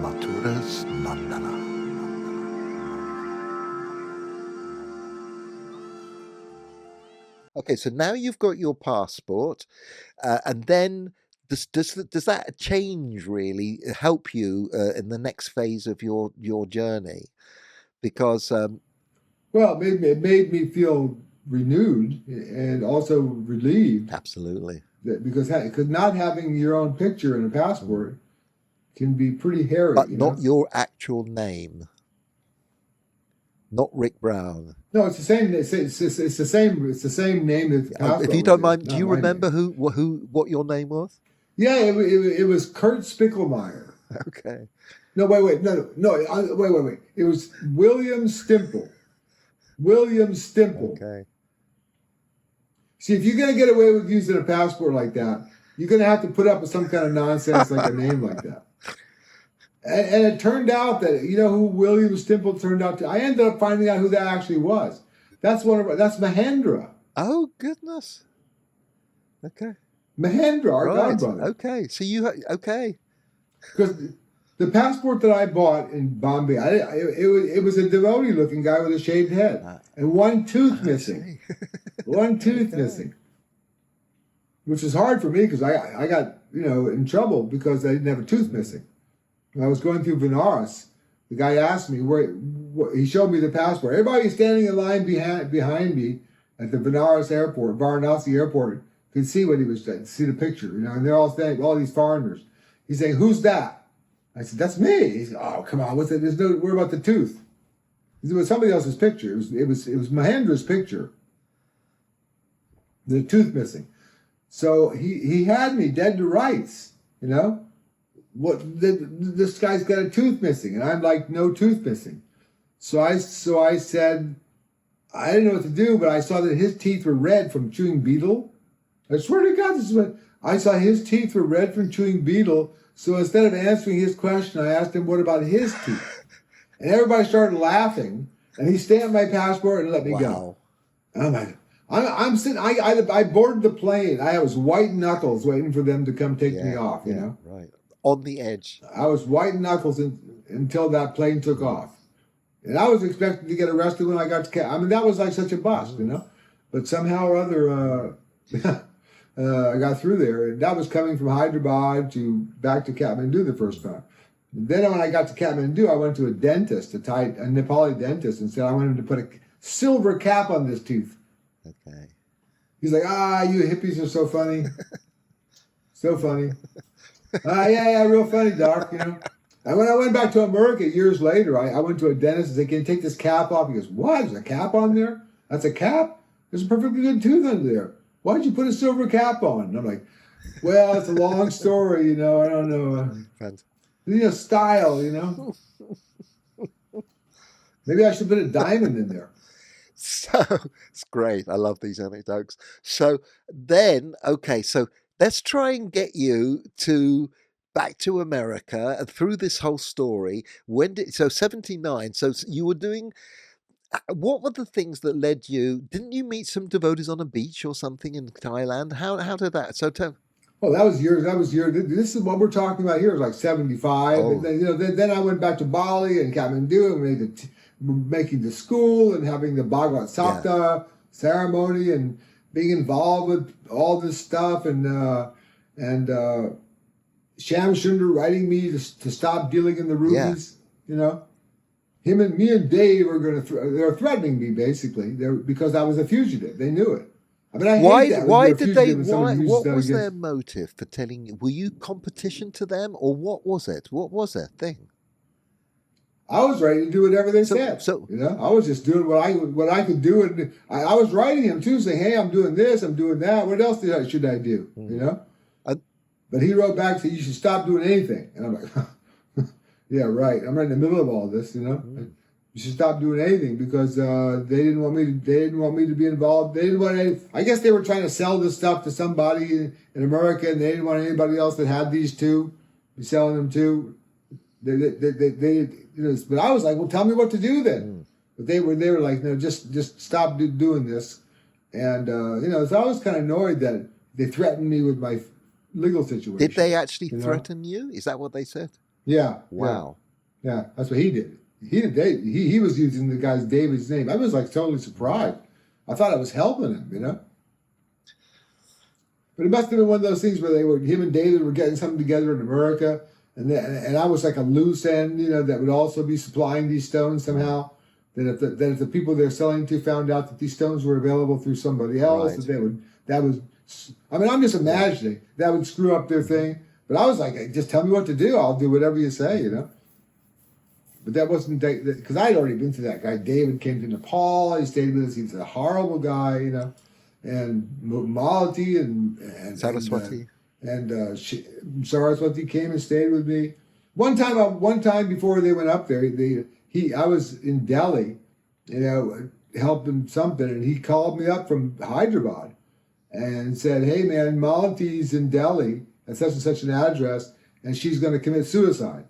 Matura's Mandala. Okay, so now you've got your passport, and then does that change really help you in the next phase of your journey? Because Well, it made me feel renewed and also relieved absolutely, because not having your own picture in a mm. passport can be pretty hairy, But you not know. your actual name, not Rick Brown. No, it's the same. It's the same name that the If passport you was don't in, mind, do not you my remember name. what your name was? Yeah, it was Kurt Spickelmeyer. Okay, No, wait, no, wait. It was William Stimple. William Stimple. okay, See, if you're gonna get away with using a passport like that, you're gonna have to put up with some kind of nonsense like a name like that. And it turned out that you know who William Stimple turned out to. I ended up finding out who that actually was. That's Mahendra. oh goodness, okay, Mahendra, our right, godbrother. okay. So okay, Because the passport that I bought in Bombay, it was a devotee-looking guy with a shaved head uh, and one tooth I missing. see. One tooth Okay. missing, which was hard for me because I got in trouble because I didn't have a tooth missing. When I was going through Benares, the guy asked me he showed me the passport. Everybody standing in line behind me at the Benares airport, Varanasi airport, could see what he was saying, see the picture, and they're all saying, all these foreigners. He's saying, "Who's that?" I said, "That's me." He said, "Oh, come on, what's it? There's no worry about the tooth." It was somebody else's picture. It was Mahendra's picture. The tooth missing. So he had me dead to rights, you know. This guy's got a tooth missing, and I'm like, no tooth missing. So I said, I didn't know what to do, but I saw that his teeth were red from chewing betel. I swear to God, this is what I saw. His teeth were red from chewing betel. So instead of answering his question, I asked him, "What about his teeth?" And everybody started laughing. And he stamped my passport and let me go. Wow. I'm like, I'm sitting. I boarded the plane. I was white knuckles waiting for them to come take me Yeah, off. You yeah, know. right. On the edge. I was white knuckles until that plane took Mm. off. And I was expecting to get arrested when I got to I mean, that was like such a bust, Mm. But somehow or other, I got through there. And that was coming from Hyderabad back to Kathmandu the first time. And then when I got to Kathmandu, I went to a dentist, a Nepali dentist, and said I wanted to put a silver cap on this tooth. Okay. He's like, you hippies are so funny. So funny. Yeah, real funny, doc, And when I went back to America years later, I went to a dentist and said, "Can you take this cap off?" He goes, "What? There's a cap on there? That's a cap? There's a perfectly good tooth under there. Why'd you put a silver cap on?" And I'm like, "Well, it's a long story, I don't know. Style. Maybe I should put a diamond in there." So it's great. I love these anecdotes. So then, okay, so let's try and get you back to America and through this whole story. 79? So you were doing. What were the things that led you? Didn't you meet some devotees on a beach or something in Thailand? How did that? So tell. Oh, that was years. That was years. This is what we're talking about here. Is like 75. And Oh, then I went back to Bali and Kathmandu and making the school and having the Bhagavad yeah. Sapta ceremony and being involved with all this stuff and Sham Sundar writing me to stop dealing in the Yeah. rupees. Me and Dave are going to. They're threatening me basically. Because I was a fugitive. They knew it. I mean, I hate that. Why When you're a did they? fugitive and someone uses What that was their against. motive for telling you? Were you competition to them, or what was it? What was their thing? I was ready to do whatever they said. So I was just doing what I could do, and I was writing him too, saying, "Hey, I'm doing this, I'm doing that. What else should I do?" uh, But he wrote back saying, "You should stop doing anything," and I'm like, "Yeah, right. I'm right in the middle of all this, You should stop doing anything because they didn't want me to. They didn't want me to be involved. They didn't want any. I guess they were trying to sell this stuff to somebody in America, and they didn't want anybody else that had these two be selling them to. But I was like, well, tell me what to do then. Mm. But they were like, no, just stop doing this. And so I was kind of annoyed that they threatened me with my legal Did situation. they actually You know? threaten you? Is that what they said? Yeah, yeah, Wow. yeah. That's what he did. He was using the guy's David's name. I was like totally surprised. I thought I was helping him. But it must have been one of those things where him and David were getting something together in America, and I was like a loose end, that would also be supplying these stones somehow. That if the people they're selling to found out that these stones were available through somebody else, Right. I mean, I'm just imagining that would screw up their thing. But I was like, hey, just tell me what to do. I'll do whatever you say. But that wasn't because I'd already been through that guy. David came to Nepal. He stayed with us. He's a horrible guy. And Malati Saraswati. Saraswati came and stayed with me. One time before they went up there, I was in Delhi, helping something, and he called me up from Hyderabad and said, "Hey man, Malati's in Delhi at such and such an address, and she's going to commit suicide."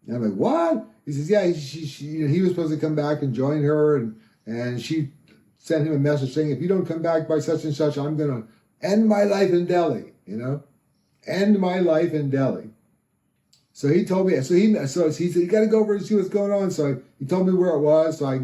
And I'm like, "What?" He says, "Yeah, he was supposed to come back and join her, and she sent him a message saying, if you don't come back by such and such, I'm going to end my life in Delhi, end my life in Delhi." So he told me, he said, you got to go over and see what's going on. So he told me where it was. So I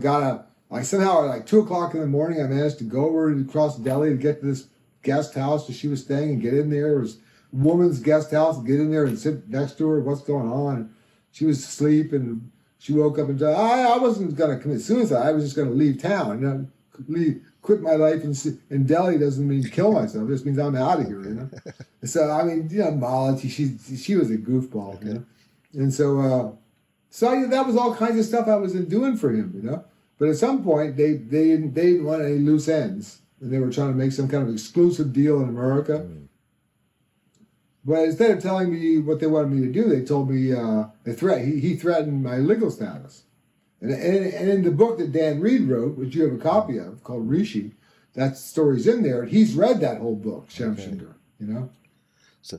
somehow at like 2:00 in the morning, I managed to go over and cross Delhi to get to this guest house where she was staying and get in there. It was a woman's guest house, get in there and sit next to her. What's going on? She was asleep and she woke up and said, I wasn't going to commit suicide. I was just going to leave town. Quit my life in Delhi doesn't mean kill myself. It just means I'm out of here. So I mean, Malati, she was a goofball. Okay. And so that was all kinds of stuff I was doing for him. But at some point they didn't want any loose ends, and they were trying to make some kind of exclusive deal in America. Mm. But instead of telling me what they wanted me to do, they told me he threatened my legal status. And in the book that Dan Reed wrote, which you have a copy of, called Rishi, that story's in there. And he's read that whole book, Shamshankar. So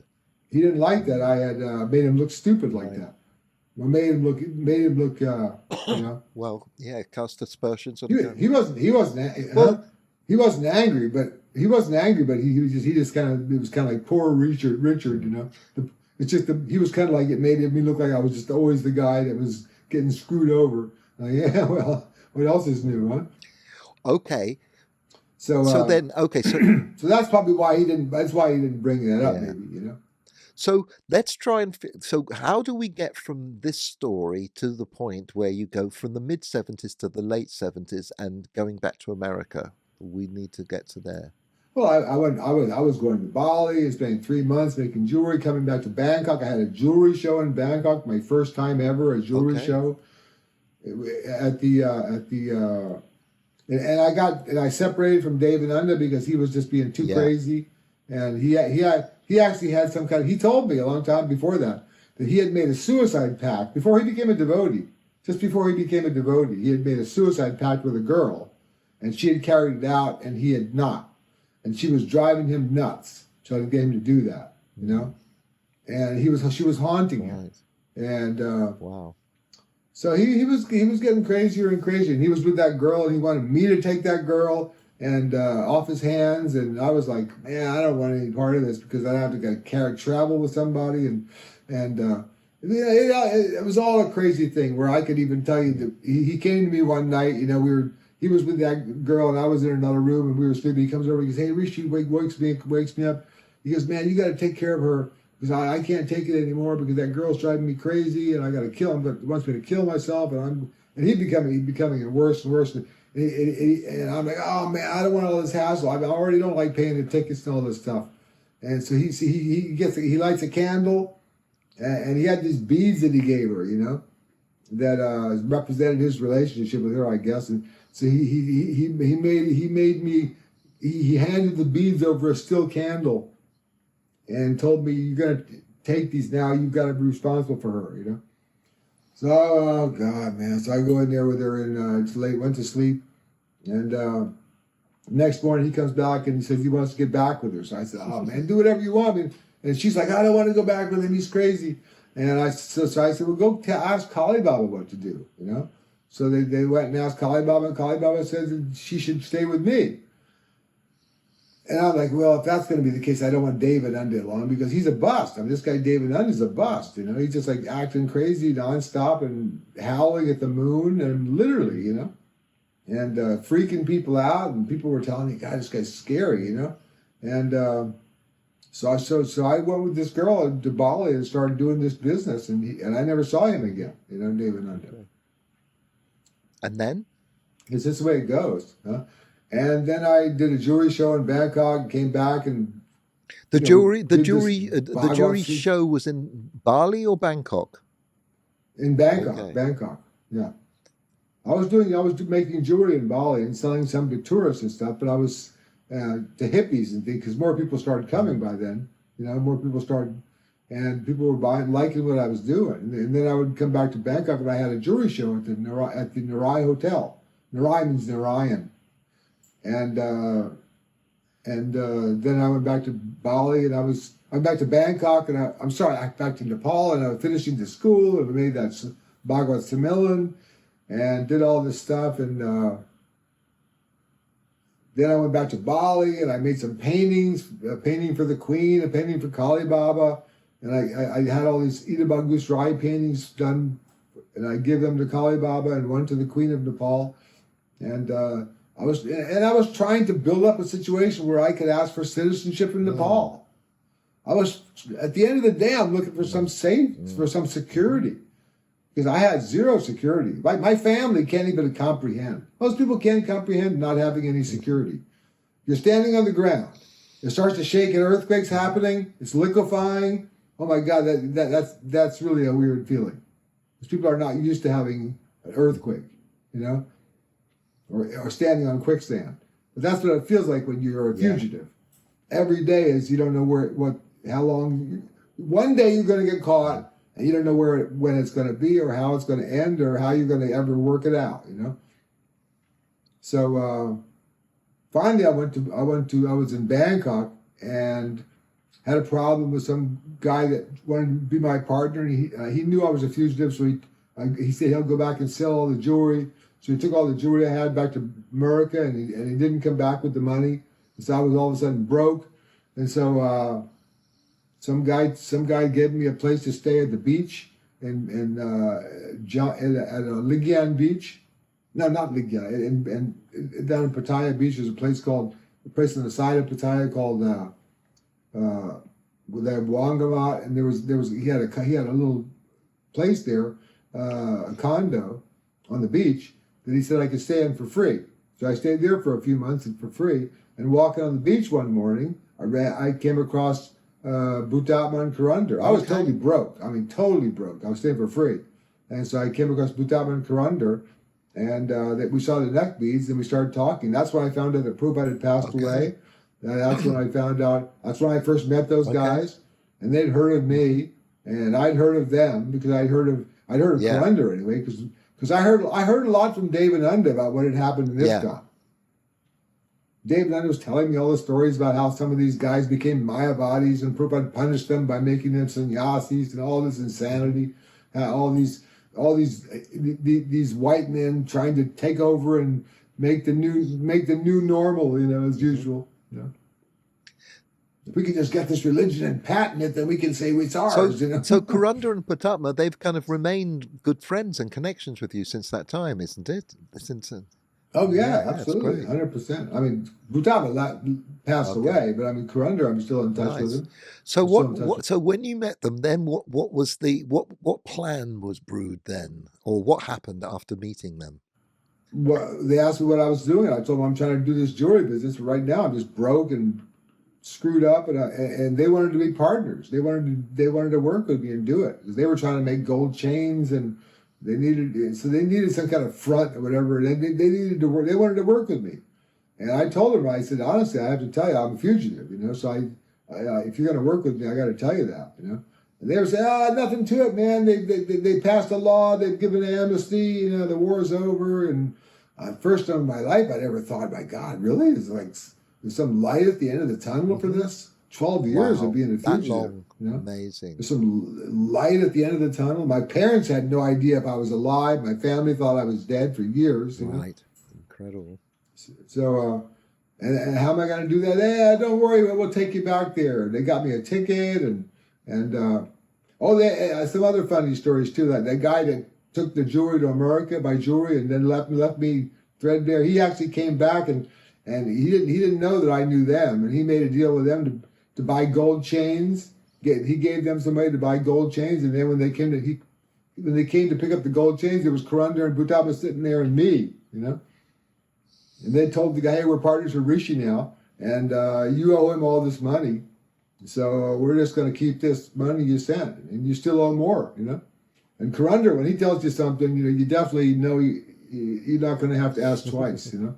he didn't like that I had made him look stupid like that. Well, made him look. Well, yeah, cast aspersions on He wasn't. He wasn't angry, but he just kind of. It was kind of like poor Richard. It's just he was kind of like, it made me look like I was just always the guy that was getting screwed over. Yeah, well, what else is new, huh? Okay. So then, okay, so so that's probably why he didn't. That's why he didn't bring that up. Yeah. Maybe. So let's try and. So how do we get from this story to the point where you go from the mid-70s to the late 70s and going back to America? We need to get to there. Well, I was going to Bali, spending 3 months making jewelry, coming back to Bangkok. I had a jewelry show in Bangkok, my first time ever, a jewelry show. And I separated from Dave Ananda because he was just being too crazy, and he actually had some kind of. He told me a long time before that he had made a suicide pact before he became a devotee. Just before he became a devotee, he had made a suicide pact with a girl, and she had carried it out, and he had not, and she was driving him nuts trying to get him to do that, and she was haunting him, and wow. So he was getting crazier and crazier, and he was with that girl, and he wanted me to take that girl and off his hands, and I was like, man, I don't want any part of this because I'd have to travel with somebody, and it was all a crazy thing where I could even tell you that he came to me one night, he was with that girl and I was in another room and we were sleeping. He comes over, he goes, "Hey, Rishi," wakes me up. He goes, "Man, you got to take care of her. Because I can't take it anymore because that girl's driving me crazy and I got to kill him, but wants me to kill myself." And he's becoming worse and worse. And I'm like, "Oh man, I don't want all this hassle. I already don't like paying the tickets and all this stuff." And so he lights a candle, and he had these beads that he gave her, that represented his relationship with her, I guess. And so he handed the beads over a still candle. And told me, "You're going to take these now. You've got to be responsible for her, So, oh, God, man. So I go in there with her and it's late, went to sleep. And next morning he comes back and he says he wants to get back with her. So I said, "Oh, man, do whatever you want." And she's like, "I don't want to go back with him. He's crazy." And so I said, well, go ask Kali Baba what to do, you know. So they went and asked Kali Baba, and Kali Baba said that she should stay with me. And I'm like, well, if that's going to be the case, I don't want David Unde along because he's a bust. I mean, this guy David Unde is a bust, you know. He's just like acting crazy nonstop and howling at the moon and literally, you know, and freaking people out. And people were telling me, God, this guy's scary, you know. And so I went with this girl to Bali and started doing this business, and I never saw him again, you know, David Unde. Okay. And then? It's just the way it goes, huh? And then I did a jewelry show in Bangkok, came back and the jewelry Bhagavad show was in Bali or Bangkok? In Bangkok, Okay. Bangkok, yeah. I was making jewelry in Bali and selling some to tourists and stuff, but I was to hippies and things because more people started coming by then. You know, more people started, and people were buying, liking what I was doing. And then I would come back to Bangkok and I had a jewelry show at the Narai Hotel. Narai means Narayan. And then I went back to Bali, and I went back to Bangkok, and I went back to Nepal, and I was finishing the school, and I made that Bhagavad Similan, and did all this stuff, and then I went back to Bali, and I made some paintings, a painting for the Queen, a painting for Kali Baba, and I had all these Ida Bagus Rai paintings done, and I give them to Kali Baba and one to the Queen of Nepal, and I was trying to build up a situation where I could ask for citizenship in Nepal. I was, at the end of the day, I'm looking for some for some security, because I had zero security. My family can't even comprehend. Most people can't comprehend not having any security. You're standing on the ground. It starts to shake, and earthquake's happening. It's liquefying. Oh my God, that's really a weird feeling. Because people are not used to having an earthquake, you know. Or standing on quicksand. But that's what it feels like when you're a fugitive. Yeah. Every day is you don't know how long. One day you're going to get caught, and you don't know when it's going to be, or how it's going to end, or how you're going to ever work it out. You know. So finally, I was in Bangkok and had a problem with some guy that wanted to be my partner. And he knew I was a fugitive, so he said he'll go back and sell all the jewelry. So he took all the jewelry I had back to America, and he didn't come back with the money. And so I was all of a sudden broke. And so some guy gave me a place to stay at the beach at Ligian Beach. No, not Ligian. And down in Pattaya Beach, there's a place on the side of Pattaya called the Wangamat, and he had a little place there, a condo on the beach, that he said I could stay in for free. So I stayed there for a few months and for free. And walking on the beach one morning, I came across Bhutatman Karandar. I was totally broke. I mean, totally broke. I was staying for free. And so I came across Bhutatman Karandar, and that we saw the neck beads, and we started talking. That's when I found out that Prabhupada had passed away. And that's when I found out. That's when I first met those guys, and they'd heard of me, and I'd heard of them because I'd heard of Karandar anyway, because I heard a lot from David Unde about what had happened in this town. David Unde was telling me all the stories about how some of these guys became Mayavadis and Prabhupada punished them by making them sannyasis and all this insanity, all these white men trying to take over and make the new normal, you know, as usual. You know? If we could just get this religion and patent it, then we can say it's ours. So, you know? So Karandar and Patatma, they've kind of remained good friends and connections with you since that time, isn't it? Oh yeah, absolutely, 100%. I mean, Bhutatma passed away, but I mean, Karandar, I'm still in touch with him. So So when you met them, then what plan was brewed then, or what happened after meeting them? Well, they asked me what I was doing. I told them I'm trying to do this jewelry business. But right now, I'm just broke and screwed up, and they wanted to be partners. They wanted to work with me and do it because they were trying to make gold chains, and they needed some kind of front or whatever. And they needed to work. They wanted to work with me, and I told them, I said, honestly, I have to tell you, I'm a fugitive, you know. So if you're going to work with me, I got to tell you that, you know. And they were saying, nothing to it, man. They passed a law. They've given amnesty. You know, the war's over. And first time in my life, I never thought, my God, really? There's some light at the end of the tunnel for this? 12 years of being a fugitive. You know, Amazing. there's some light at the end of the tunnel. My parents had no idea if I was alive. My family thought I was dead for years. You know, Right. Incredible. so. And how am I going to do that? Don't worry, we'll take you back there. They got me a ticket and some other funny stories too. Like that guy that took the jewelry to America, my jewelry, and then left me threadbare. He actually came back and he didn't know that I knew them, and he made a deal with them to buy gold chains. He gave them some money to buy gold chains, and then when they came to pick up the gold chains, it was Karunda and Butaba sitting there and me, you know. And they told the guy, hey, we're partners with Rishi now, and you owe him all this money. So we're just going to keep this money you sent, and you still owe more, you know. And Karunda, when he tells you something, you know, you definitely know you're not going to have to ask twice, you know.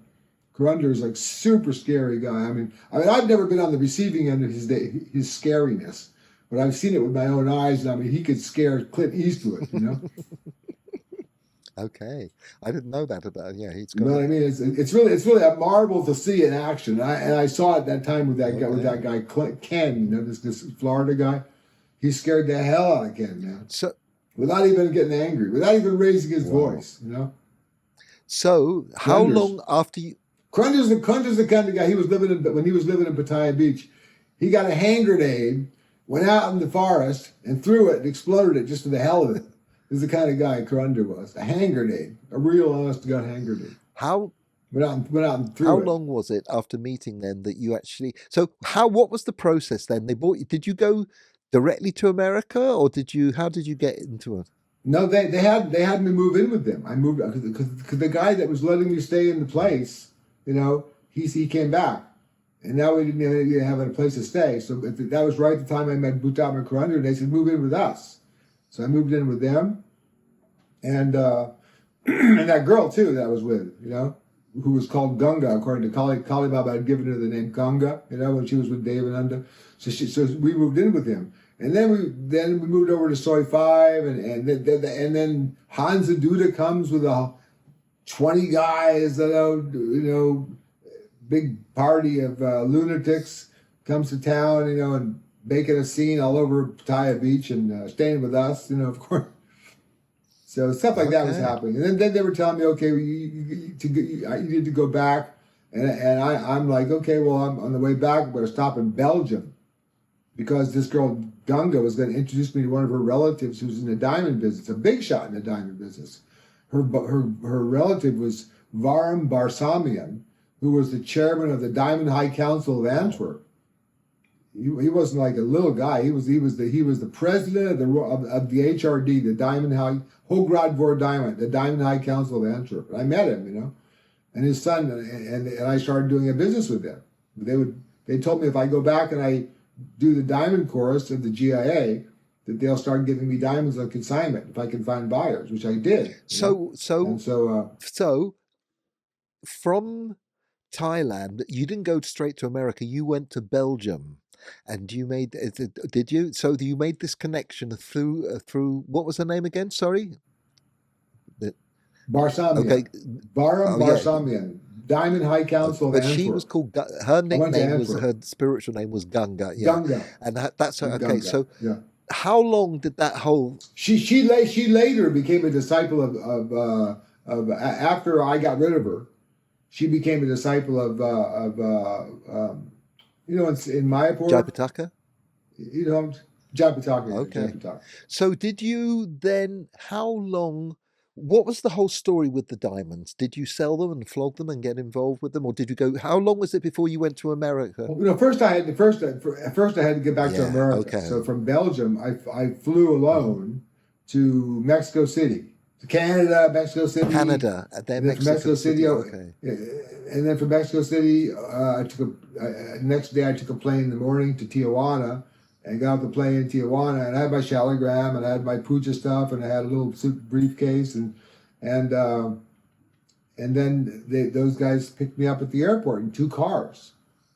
Karunda is like super scary guy. I mean, I've never been on the receiving end of his scariness, but I've seen it with my own eyes, and I mean, he could scare Clint Eastwood, you know. Okay, I didn't know that about. Yeah, he's You got. know what I mean? It's really a marvel to see in action. And I saw it that time with that guy Ken, you know, this Florida guy. He scared the hell out of Ken, man. So without even getting angry, without even raising his voice, you know. So how long after you? Crunder's the kind of guy. When he was living in Pattaya Beach, he got a hand grenade, went out in the forest and threw it and exploded it just for the hell of it. This is the kind of guy Karunder was. A hand grenade. A real honest to God hand grenade. How went out and threw how it. long was it after meeting them that you actually what was the process then? They bought you, did you go directly to America or how did you get into it? No, they had me move in with them. I moved because the guy that was letting me stay in the place, you know, he came back. And now we didn't have a place to stay. So that was right at the time I met Bhutam and Karunder, and they said, move in with us. So I moved in with them, and and that girl too that I was with, you know, who was called Ganga according to Kali Baba had given her the name Ganga, you know, when she was with Devananda. So we moved in with him, and then we moved over to Soy 5, and then Hans and Duda comes with 20 guys, you know, big party of lunatics comes to town, you know, and making a scene all over Pattaya Beach and staying with us, you know, of course. So stuff like that was happening. And then they were telling me, okay, you need to go back. And I'm like, okay, well, I'm on the way back. I'm going to stop in Belgium because this girl, Ganga, was going to introduce me to one of her relatives who's in the diamond business, a big shot in the diamond business. Her relative was Varam Barsamian, who was the chairman of the Diamond High Council of Antwerp. He wasn't like a little guy. He was the president of the HRD, the Diamond High Hograd Vor Diamond, the Diamond High Council of Antwerp. And I met him, you know, and his son, and I started doing a business with them. They told me if I go back and I do the diamond course of the GIA, that they'll start giving me diamonds on consignment if I can find buyers, which I did. So from Thailand, you didn't go straight to America. You went to Belgium, and you made. Did you? So you made this connection through what was her name again? Sorry. Barsamian. Okay. Varam Barsamian. Diamond High Council of Antwerp. She was called. Her nickname was her spiritual name was Ganga. Yeah. Ganga. And that's her. Okay. Ganga. So yeah. How long did that whole? She later became a disciple of after I got rid of her. She became a disciple of you know, in Mayapur. Jayapataka? You know, Jayapataka. Okay. Jayapataka. So did you then, how long, what was the whole story with the diamonds? Did you sell them and flog them and get involved with them? Or did you go, how long was it before you went to America? Well, you know, first I had to get back to America. Okay. So from Belgium, I flew alone to Mexico City. Canada, Mexico City. Canada, then Mexico City. Okay. And then from Mexico City, I took next day I took a plane in the morning to Tijuana, and got off the plane in Tijuana, and I had my shaligram, and I had my puja stuff, and I had a little briefcase, and then those guys picked me up at the airport in 2 cars,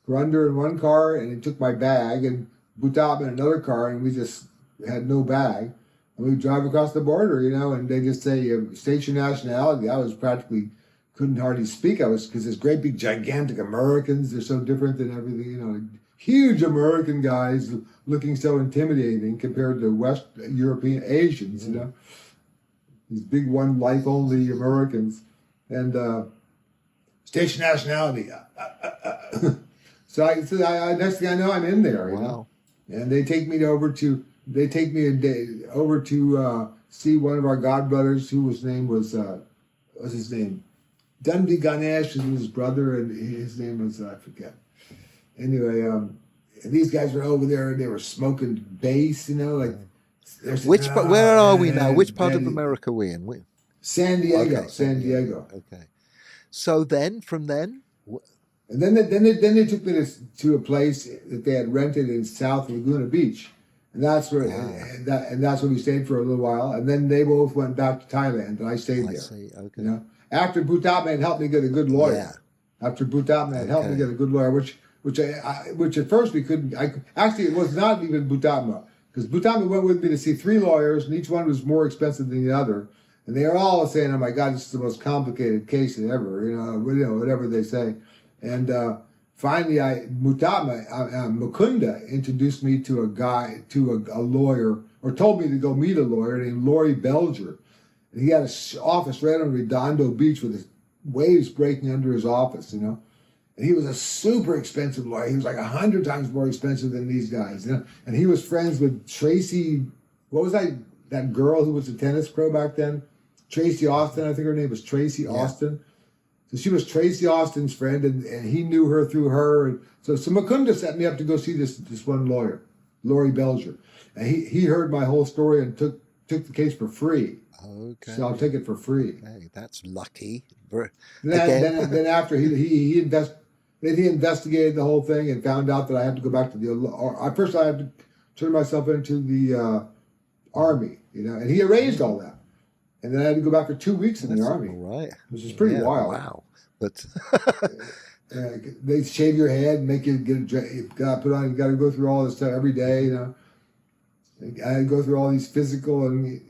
Grunder in one car, and he took my bag, and Butap in another car, and we just had no bag. And we drive across the border, you know, and they just say, state your nationality. I was practically, couldn't hardly speak. Because there's great big gigantic Americans. They're so different than everything, you know, huge American guys, looking so intimidating compared to West European Asians, you know, these big one life only Americans, and station nationality. So next thing I know, I'm in there, you know, and they take me a day over to see one of our godbrothers, whose name was what's his name? Dundee Ganesh was his brother, and his name was I forget. Anyway, these guys were over there and they were smoking bass, you know, like. Where are we now? Which part of America are we in? San Diego. Okay, San Diego. Okay. So then, from then, and then they took me to a place that they had rented in South Laguna Beach, and that's where and that's where we stayed for a little while. And then they both went back to Thailand, and I stayed there. I see. Okay. You know, after Bhutatman helped me get a good lawyer. Yeah. After Bhutatman helped me get a good lawyer, which at first we couldn't. Actually, it was not even Bhutatman, because Bhutatman went with me to see 3 lawyers, and each one was more expensive than the other. And they were all saying, "Oh my God, this is the most complicated case ever." You know, whatever they say. And finally, Mukunda introduced me to a lawyer, or told me to go meet a lawyer named Laurie Belger. And he had an office right on Redondo Beach with the waves breaking under his office, you know. And he was a super expensive lawyer. He was like 100 times more expensive than these guys, you know. And he was friends with Tracy, what was that girl who was a tennis pro back then? Tracy Austin, I think her name was Tracy Austin. So she was Tracy Austin's friend, and he knew her through her. And so Mukunda set me up to go see this one lawyer, Laurie Belger. And he heard my whole story and took the case for free. Okay. So I'll take it for free. Hey, that's lucky. Then after he investigated the whole thing and found out that I had to go back to first I had to turn myself into the Army, you know, and he arranged all that. And then I had to go back for 2 weeks in the Army. Right. Which is pretty wild. Wow. But they shave your head and make you you got to go through all this stuff every day, you know. I had to go through all these physical, and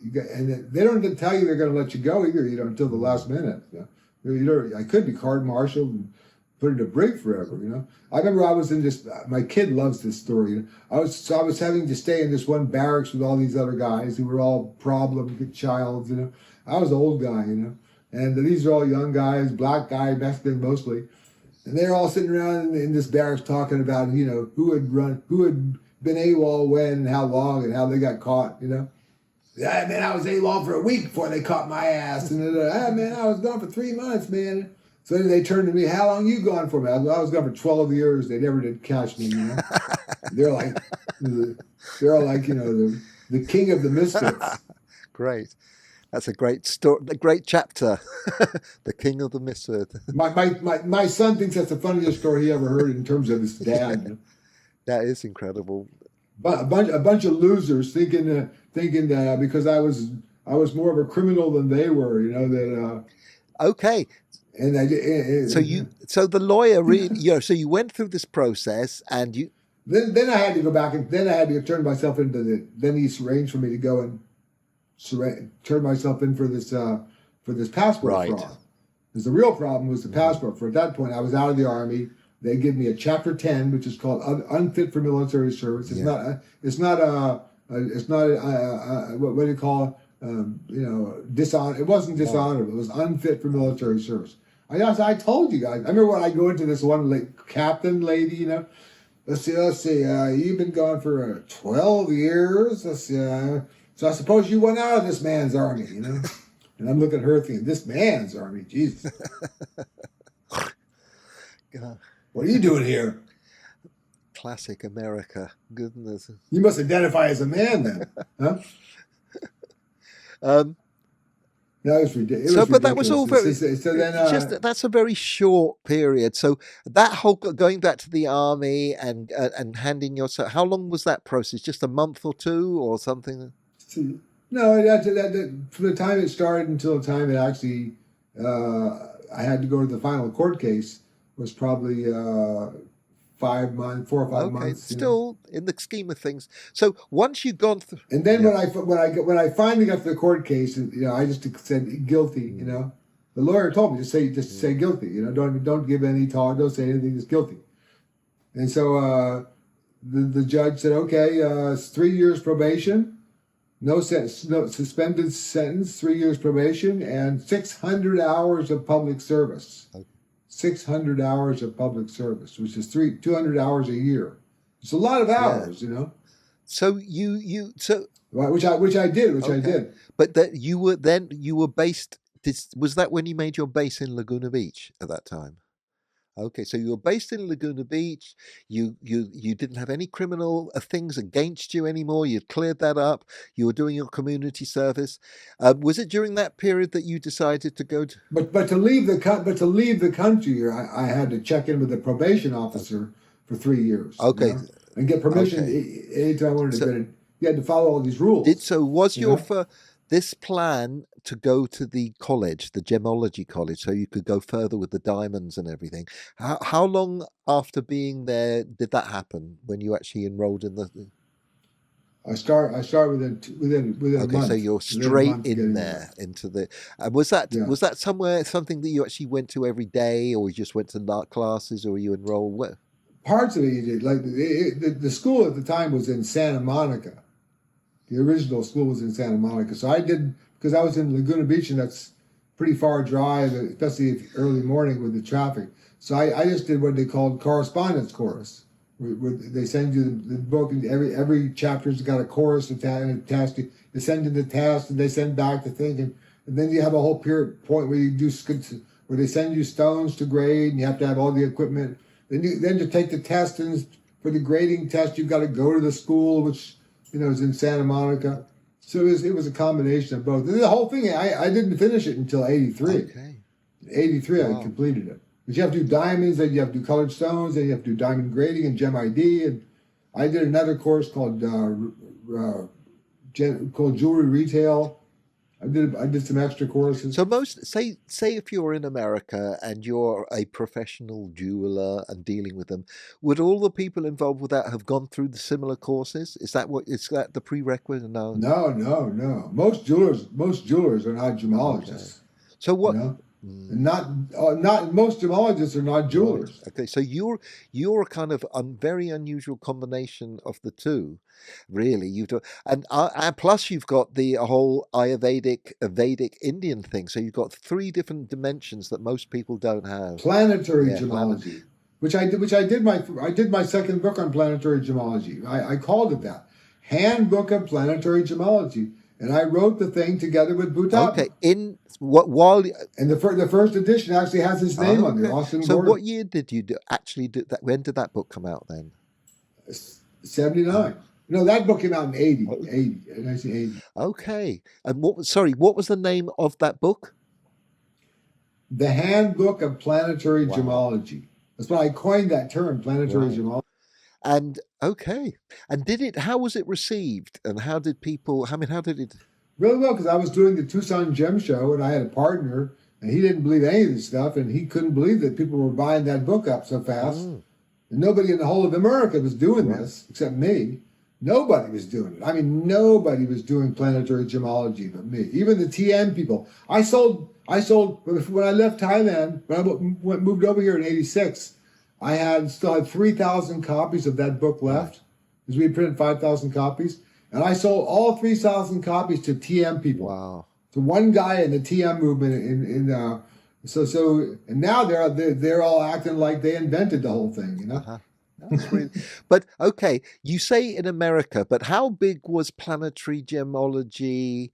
they don't tell you they're going to let you go either, you know, until the last minute. You know? I could be court-martialed and put in a brig forever, you know. I remember I was in this. My kid loves this story. You know? I was having to stay in this one barracks with all these other guys who were all problem childs, you know. I was an old guy, you know, and these are all young guys, black guy, Mexican mostly, and they're all sitting around in this barracks talking about, you know, who had been AWOL when and how long and how they got caught, you know. Yeah, man, I was AWOL for a week before they caught my ass, and man, I was gone for 3 months, man. So they turned to me, "How long you gone for, man?" I was gone for 12 years. They never did catch me, you know. They're all like, you know, the king of the misfits. Great. That's a great story, a great chapter. The king of the misfit. My son thinks that's the funniest story he ever heard in terms of his dad. You know? That is incredible. But a bunch of losers thinking that because I was more of a criminal than they were, you know, that. Okay. And so the lawyer really, you know, so you went through this process, and you. Then I had to go back, and then I had to turn myself into then he arranged for me to go and turn myself in for this passport fraud. Because the real problem was the passport. For at that point, I was out of the Army. They give me a Chapter 10, which is called unfit for military service. It's not what do you call it? You know, dishonor. It wasn't dishonorable. It was unfit for military service. I told you guys. I remember when I go into this one captain lady, you know. Let's see. You've been gone for 12 years. Let's see. So I suppose you went out of this man's army, you know. And I'm looking at her thinking, this man's army, Jesus. What are you doing here? Classic America. Goodness. You must identify as a man then, huh? That was ridiculous. But that was all very. So then, that's a very short period. So that whole going back to the army and handing yourself. How long was that process? Just a month or two, or something? No, from the time it started until the time it actually, I had to go to the final court case was probably 4 or 5 months. Still in the scheme of things. So once you've gone through, and then when I finally got to the court case, you know, I just said guilty. You know, the lawyer told me just say guilty. You know, don't give any talk, don't say anything, just guilty. And so the judge said, okay, it's 3 years probation, no sentence, no suspended sentence, 3 years probation, and 600 hours of public service. Okay. 600 hours of public service, which is 200 hours a year. It's a lot of Yeah. hours, you know. So so Which I did, okay. I did. But that you were based. Was that when you made your base in Laguna Beach at that time? Okay, so you were based in Laguna Beach. You didn't have any criminal things against you anymore. You'd cleared that up. You were doing your community service. Was it during that period that you decided to go to? But to leave the country, I had to check in with the probation officer for 3 years. Okay, You know? And get permission okay. anytime I wanted to So get it. You had to follow all these rules. was You your know. this plan to go to the college, the gemology college, so you could go further with the diamonds and everything? How long after being there did that happen when you actually enrolled in the? I start within a Okay, so month. you're Within a straight month in getting there. there into the. Yeah. Was that something that you actually went to every day, or you just went to art classes, or you enrolled? Where? Parts of it you did. Like the school at the time was in Santa Monica. The original school was in Santa Monica. So I did, because I was in Laguna Beach, and that's pretty far drive, especially if early morning with the traffic. So I just did what they called correspondence course. Where they send you the book, and every chapter's got a chorus attached. They send you the task, and they send back the thing, and then you have a whole period point where you do where they send you stones to grade, and you have to have all the equipment. Then to take the test, and for the grading test, you've got to go to the school, which is in Santa Monica. So it was a combination of both. And the whole thing, I didn't finish it until 83. Okay. 83, Wow. I completed it. But you have to do diamonds, then you have to do colored stones, then you have to do diamond grading and gem ID. And I did another course called jewelry retail. I did some extra courses. So say if you're in America and you're a professional jeweler and dealing with them, would all the people involved with that have gone through the similar courses? Is that the prerequisite? No. No. Most jewelers are not gemologists. Okay. So what? You know? Not most gemologists are not jewelers. Right. Okay, so you're a kind of very unusual combination of the two, really. And plus you've got the whole Ayurvedic Vedic Indian thing. So you've got three different dimensions that most people don't have. Planetary Yeah, gemology, which I did my second book on planetary gemology. I called it that, Handbook of Planetary Gemology. And I wrote the thing together with Bhutan. Okay, while and the first edition actually has his name on there, okay. Austin So Gordon. what year did you actually do that? When did that book come out then? 79. No, that book came out in 1980. Okay. And what was the name of that book? The Handbook of Planetary Gemology. That's why I coined that term, planetary gemology. And okay. And how was it received? And how did it? Really well, because I was doing the Tucson Gem Show, and I had a partner, and he didn't believe any of this stuff, and he couldn't believe that people were buying that book up so fast. And nobody in the whole of America was doing this, except me. Nobody was doing it. I mean, nobody was doing planetary gemology but me. Even the TM people. I sold when I left Thailand, when I moved over here in 86, I still had 3,000 copies of that book left, because we had printed 5,000 copies. And I sold all 3,000 copies to TM people. Wow. To one guy in the TM movement and now they're all acting like they invented the whole thing, you know? Uh-huh. That's really, but okay, you say in America, but how big was planetary gemology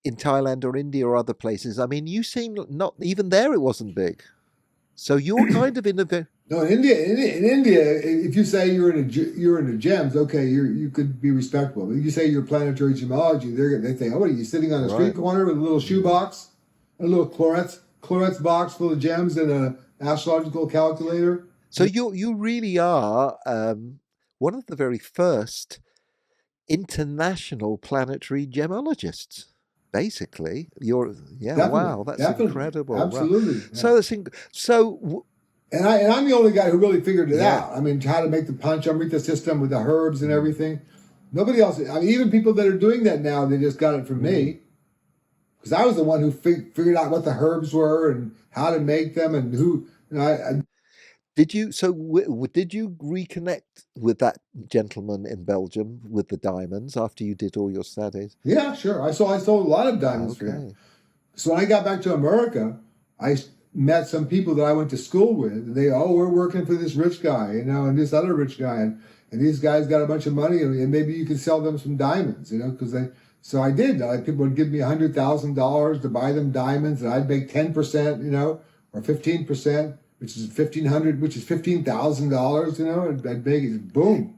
in Thailand or India or other places? I mean, you seem not even there. It wasn't big. So you're kind of in a no, in India, if you say you're into gems, okay, you could be respectable. But if you say you're planetary gemology, they think, oh, what are you sitting on a street corner with a little shoebox, a little Clorets box full of gems, and an astrological calculator? So you really are one of the very first international planetary gemologists. Basically, wow, that's definitely, incredible. Absolutely. Wow. So. And I'm the only guy who really figured it out. I mean, how to make the Panchamrita system with the herbs and everything. Nobody else. I mean, even people that are doing that now, they just got it from me. Because I was the one who figured out what the herbs were and how to make them and who. Did you did you reconnect with that gentleman in Belgium with the diamonds after you did all your studies? Yeah, sure. I sold a lot of diamonds for him. Okay. So when I got back to America, met some people that I went to school with. And we're working for this rich guy, and this other rich guy, and these guys got a bunch of money, and maybe you can sell them some diamonds, because they. So I did. People would give me $100,000 to buy them diamonds, and I'd make 10%, or 15%, which is 1,500, which is $15,000, and I'd make it boom.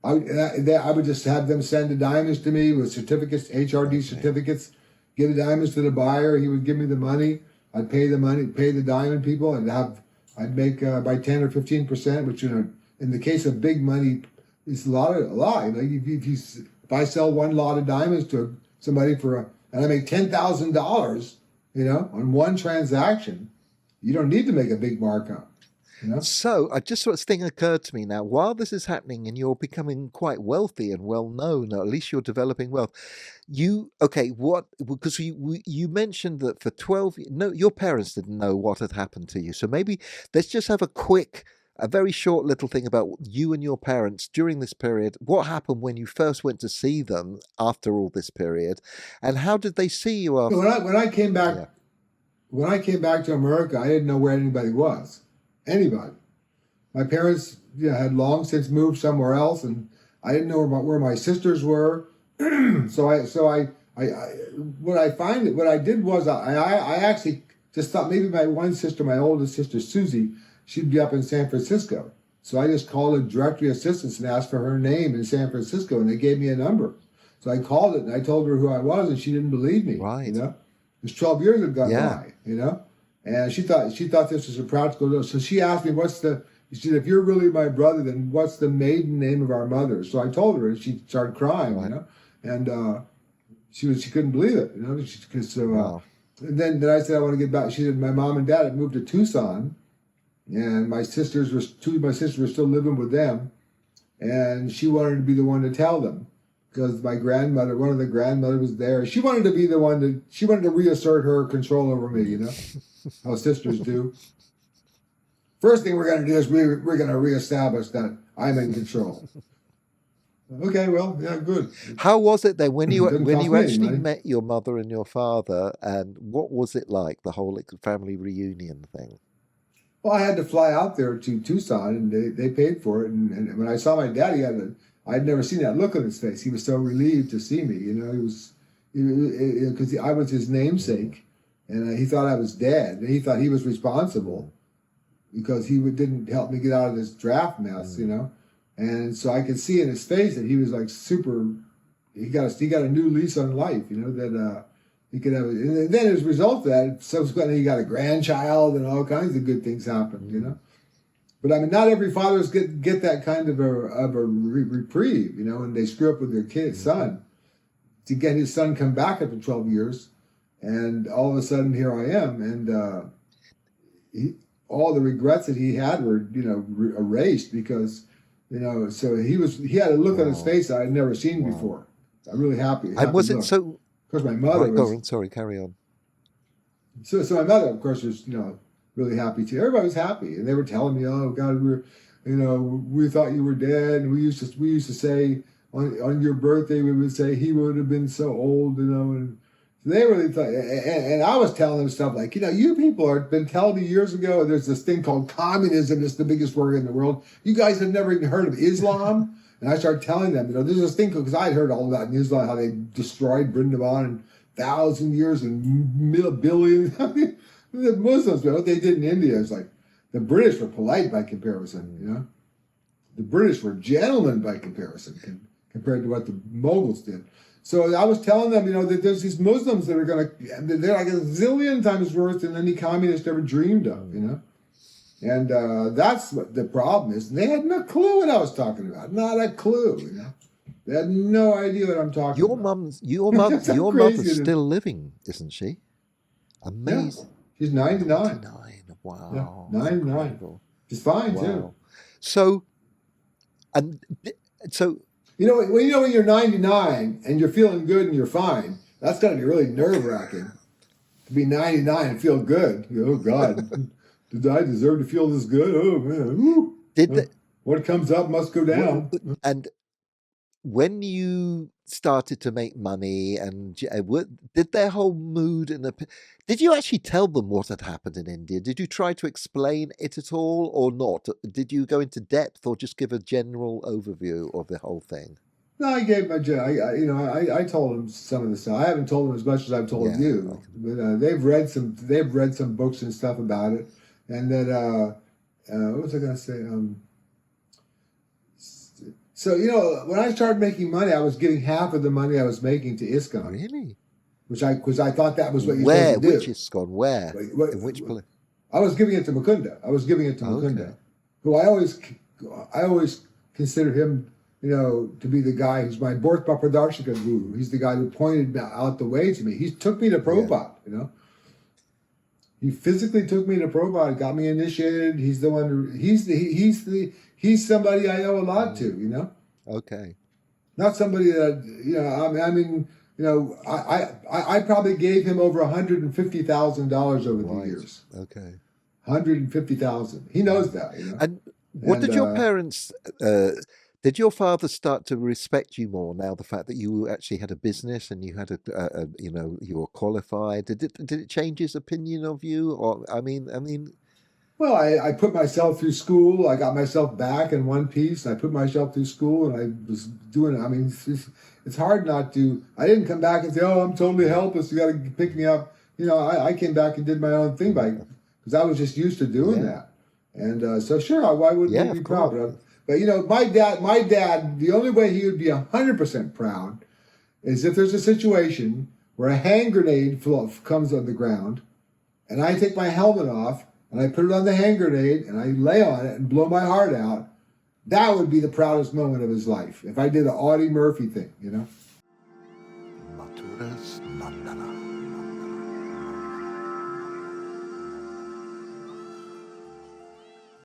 I would just have them send the diamonds to me with certificates, HRD certificates. Give the diamonds to the buyer. He would give me the money. I'd pay the money, pay the diamond people, and I'd make by 10 or 15%, which in the case of big money, it's a lot. If I sell one lot of diamonds to somebody and I make $10,000, on one transaction, you don't need to make a big markup. So, I just this thing occurred to me now. While this is happening and you're becoming quite wealthy and well known, or at least you're developing wealth, because you mentioned that for 12, no, your parents didn't know what had happened to you. So maybe let's just have a very short little thing about you and your parents during this period. What happened when you first went to see them after all this period, and how did they see you after? When I came back, Yeah. when I came back to America, I didn't know where anybody was. Anybody. My parents had long since moved somewhere else, and I didn't know where my sisters were. What I did was I actually just thought maybe my oldest sister Susie, she'd be up in San Francisco. So I just called the directory assistants and asked for her name in San Francisco, and they gave me a number. So I called it and I told her who I was, and she didn't believe me. Right. It was 12 years had gone Yeah. by. And she thought this was a practical deal. So she asked me, she said, if you're really my brother, then what's the maiden name of our mother? So I told her, and she started crying, Right. and she couldn't believe it, Wow. and then I said, I want to get back. She said, my mom and dad had moved to Tucson, and my sisters were still living with them, and she wanted to be the one to tell them. Because one of the grandmothers was there. She wanted to be the one she wanted to reassert her control over me, how sisters do. First thing we're going to do is we're going to reestablish that I'm in control. Okay, well, yeah, good. How was it then when Didn't cost you me any actually money. met your mother and your father, and what was it like, the whole family reunion thing? Well, I had to fly out there to Tucson, and they paid for it. And when I saw my daddy, I'd never seen that look on his face. He was so relieved to see me. Because I was his namesake, and he thought I was dead, and he thought he was responsible because he didn't help me get out of this draft mess, And so I could see in his face that he was like super. He got a new lease on life, that he could have. And then as a result of that, subsequently he got a grandchild, and all kinds of good things happened, But I mean, not every fathers get that kind of a reprieve, when they screw up with their son, to get his son come back after 12 years, and all of a sudden here I am, and all the regrets that he had were erased because so he had a look on his face that I'd never seen before. I'm really happy. And was it look. so? Of course, my mother Right, go was. on, sorry, carry on. So my mother, of course, was really happy too. Everybody was happy, and they were telling me, "Oh God, we thought you were dead." And we used to say on your birthday, we would say he would have been so old, And they really thought, and I was telling them stuff like, you people have been telling me years ago. There's this thing called communism. It's the biggest word in the world. You guys have never even heard of Islam. And I started telling them, there's this thing because I had heard all about Islam, how they destroyed Brindaban in 1,000 years and billions. The Muslims, what they did in India is like the British were polite by comparison, The British were gentlemen by comparison compared to what the Moguls did. So I was telling them, that there's these Muslims that are they're like a zillion times worse than any communist ever dreamed of, And that's what the problem is. They had no clue what I was talking about. Not a clue, They had no idea what I'm talking about. Your That's how your crazy mother's it is. still living, isn't she? Amazing. Yeah. She's 99. 99. Wow. Yeah, 99. Incredible. She's fine, too. Wow. So, and so, When you're 99 and you're feeling good and you're fine, that's got to be really nerve-wracking. To be 99 and feel good. Oh, God. Did I deserve to feel this good? Oh man, woo. Did the, What comes up must go down. and when you started to make money and did their whole mood and did you actually tell them what had happened in India? Did you try to explain it at all or not? Did you go into depth or just give a general overview of the whole thing? No, I gave my, I told them some of the stuff. I haven't told them as much as I've told Yeah, you, but they've read some books and stuff about it, and that what was I going to say? So when I started making money, I was giving half of the money I was making to ISKCON. Really? Because I thought that was what you're Where? supposed to do. Which ISKCON? Where? In which place? I was giving it to Mukunda. Okay. Who I always consider him, to be the guy who's my Bortha Pradarshika guru. He's the guy who pointed out the way to me. He took me to Prabhupada, He physically took me to Prabhupada, got me initiated. He's the one. He's somebody I owe a lot to. Okay. Not somebody that I probably gave him over $150,000 over the years. Okay. 150,000. He knows that. And what did your parents? Did your father start to respect you more now? The fact that you actually had a business and you had you were qualified. Did it change his opinion of you? Or I mean. Well, I put myself through school. I got myself back in one piece. I put myself through school, and I was doing it. I mean, it's hard not to. I didn't come back and say, "Oh, I'm totally helpless. You got to pick me up." I came back and did my own thing because I was just used to doing that. And so, sure, why wouldn't I be proud? But my dad, the only way he would be 100% proud is if there's a situation where a hand grenade comes on the ground, and I take my helmet off. And I put it on the hand grenade, and I lay on it and blow my heart out. That would be the proudest moment of his life if I did an Audie Murphy thing, Maturas Nandana.